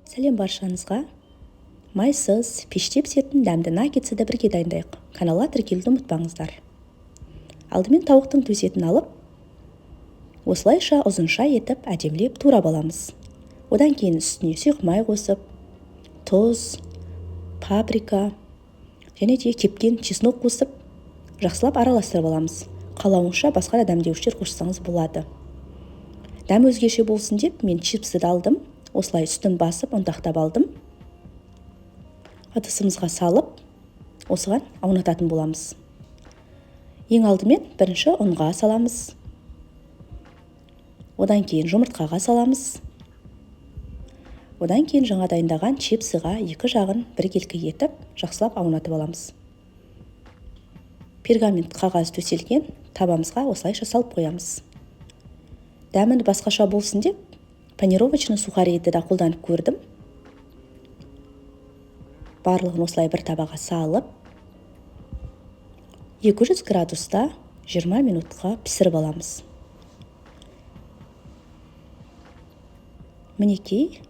Сәлем баршаңызға. Майсыз, пеште пісетін дәмді наггетсті бірге дайындайық. Каналға тіркелуді ұмытпаңыздар. Алдымен тауықтың төс етін алып, осылайша ұзынша етіп әдемілеп турап аламыз. Одан кейін үстіне сұйық май қосып, тұз, паприка және де кепкен чеснок қосып, жақсылап араластырып аламыз. Қалауыңызша басқа да дәмдеуіштер қоссаңыз болады. Дәм өзгеше болсын деп, мен чипсты алдым. Осылай үстін басып, ұнтақтап алдым. Ыдысымызға салып, осыған аунататын боламыз. Ең алдымен бірінші ұнға саламыз. Одан кейін жұмыртқаға саламыз. Одан кейін жаңа дайындаған чипсыға екі жағын біркелкі етіп, жақсылап аунатып аламыз. Пергамент қағаз төселген табамызға осылайша салып қоямыз. Дәмін басқаша болсын деп, панировочный сухари еті де қолданып көрдім. Барлығын осылай бір табаға салып, 200 градуста 20 минутқа пісіріп аламыз. Мінекей,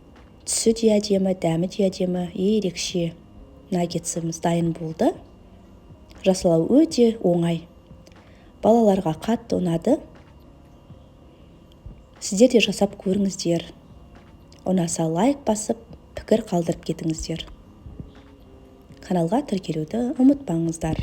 түсі де әдемі, дәмі де әдемі, ерекше наггетсіміз дайын болды. Жасалау өте оңай. Балаларға қатты ұнады. Сіздер де жасап көріңіздер. Ұнаса лайк басып, пікір қалдырып кетіңіздер. Каналға тіркелуді ұмытпаңыздар.